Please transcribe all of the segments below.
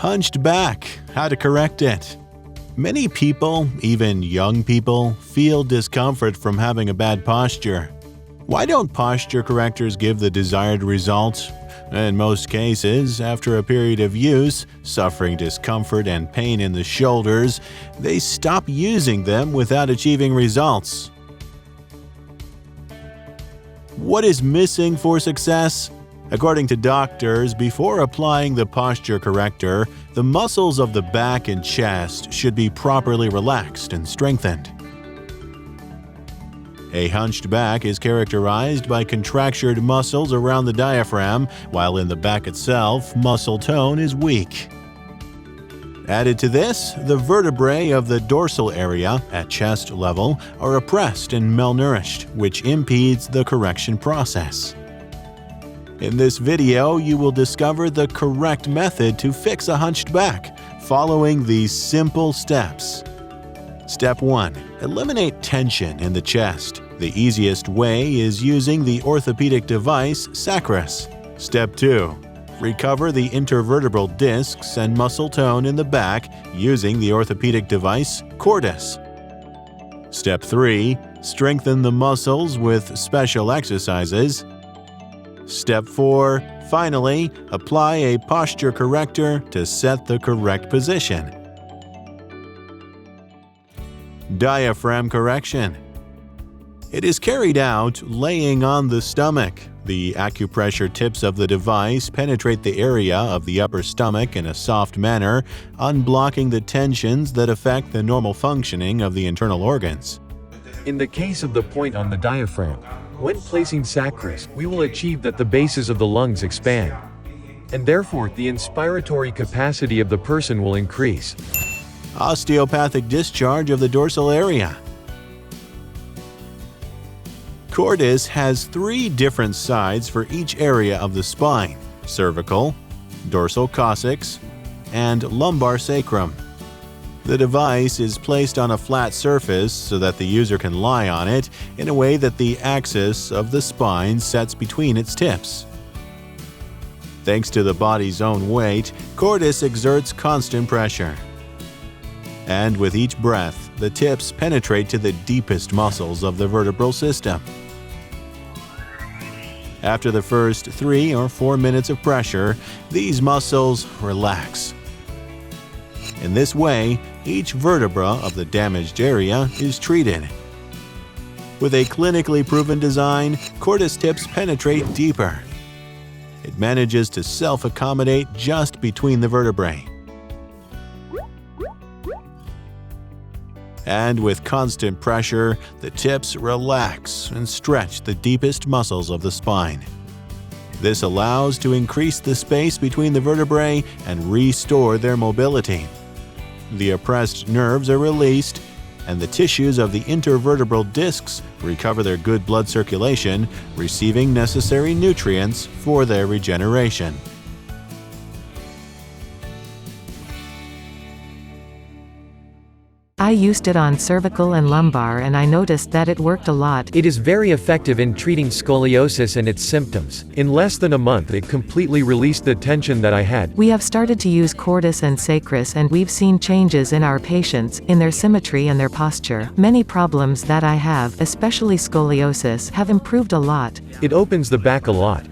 Hunched back, how to correct it. Many people, even young people, feel discomfort from having a bad posture. Why don't posture correctors give the desired results? In most cases, after a period of use, suffering discomfort and pain in the shoulders, they stop using them without achieving results. What is missing for success? According to doctors, before applying the posture corrector, the muscles of the back and chest should be properly relaxed and strengthened. A hunched back is characterized by contractured muscles around the diaphragm, while in the back itself, muscle tone is weak. Added to this, the vertebrae of the dorsal area at chest level are oppressed and malnourished, which impedes the correction process. In this video, you will discover the correct method to fix a hunched back, following these simple steps. Step 1. Eliminate tension in the chest. The easiest way is using the orthopedic device SACRUS. Step 2. Recover the intervertebral discs and muscle tone in the back using the orthopedic device Cordus. Step 3. Strengthen the muscles with special exercises. Step 4. Finally, apply a posture corrector to set the correct position. Diaphragm correction. It is carried out laying on the stomach. The acupressure tips of the device penetrate the area of the upper stomach in a soft manner, unblocking the tensions that affect the normal functioning of the internal organs. In the case of the point on the diaphragm, when placing SACRUS, we will achieve that the bases of the lungs expand, and therefore the inspiratory capacity of the person will increase. Osteopathic discharge of the dorsal area. Cordus has 3 different sides for each area of the spine: cervical, dorsal coccyx, and lumbar sacrum. The device is placed on a flat surface so that the user can lie on it in a way that the axis of the spine sets between its tips. Thanks to the body's own weight, Cordus exerts constant pressure. And with each breath, the tips penetrate to the deepest muscles of the vertebral system. After the first 3 or 4 minutes of pressure, these muscles relax. In this way, each vertebra of the damaged area is treated. With a clinically proven design, Cordus tips penetrate deeper. It manages to self-accommodate just between the vertebrae. And with constant pressure, the tips relax and stretch the deepest muscles of the spine. This allows to increase the space between the vertebrae and restore their mobility. The oppressed nerves are released, and the tissues of the intervertebral discs recover their good blood circulation, receiving necessary nutrients for their regeneration. I used it on cervical and lumbar and I noticed that it worked a lot. It is very effective in treating scoliosis and its symptoms. In less than a month it completely released the tension that I had. We have started to use Cordus and SACRUS and we've seen changes in our patients, in their symmetry and their posture. Many problems that I have, especially scoliosis, have improved a lot. It opens the back a lot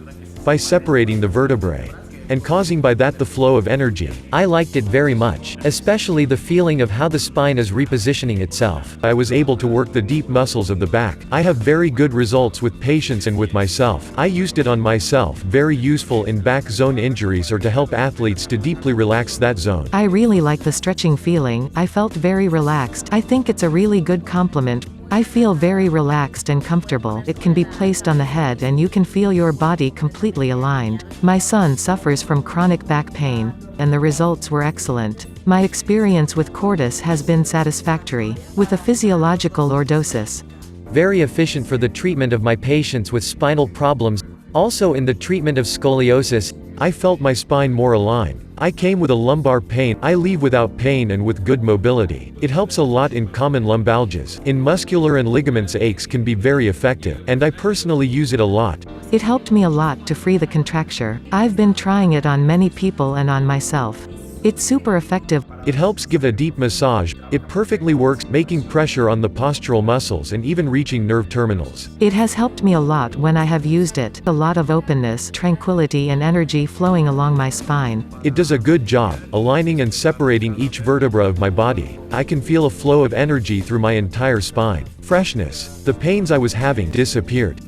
by separating the vertebrae and causing by that the flow of energy. I liked it very much, especially the feeling of how the spine is repositioning itself. I was able to work the deep muscles of the back. I have very good results with patients and with myself. I used it on myself, very useful in back zone injuries or to help athletes to deeply relax that zone. I really like the stretching feeling. I felt very relaxed. I think it's a really good compliment. I feel very relaxed and comfortable. It can be placed on the head and you can feel your body completely aligned. My son suffers from chronic back pain, and the results were excellent. My experience with Cordus has been satisfactory, with a physiological lordosis. Very efficient for the treatment of my patients with spinal problems. Also in the treatment of scoliosis, I felt my spine more aligned. I came with a lumbar pain. I leave without pain and with good mobility. It helps a lot in common lumbalgias. In muscular and ligaments aches can be very effective, and I personally use it a lot. It helped me a lot to free the contracture. I've been trying it on many people and on myself. It's super effective. It helps give a deep massage. It perfectly works, making pressure on the postural muscles and even reaching nerve terminals. It has helped me a lot when I have used it. A lot of openness, tranquility and energy flowing along my spine. It does a good job, aligning and separating each vertebra of my body. I can feel a flow of energy through my entire spine. Freshness. The pains I was having disappeared.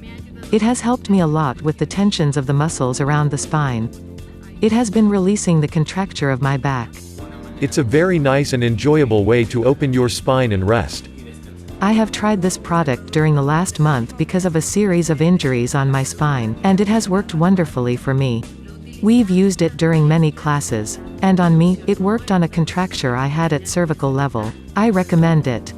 It has helped me a lot with the tensions of the muscles around the spine. It has been releasing the contracture of my back. It's a very nice and enjoyable way to open your spine and rest. I have tried this product during the last month because of a series of injuries on my spine, and it has worked wonderfully for me. We've used it during many classes. And on me, it worked on a contracture I had at cervical level. I recommend it.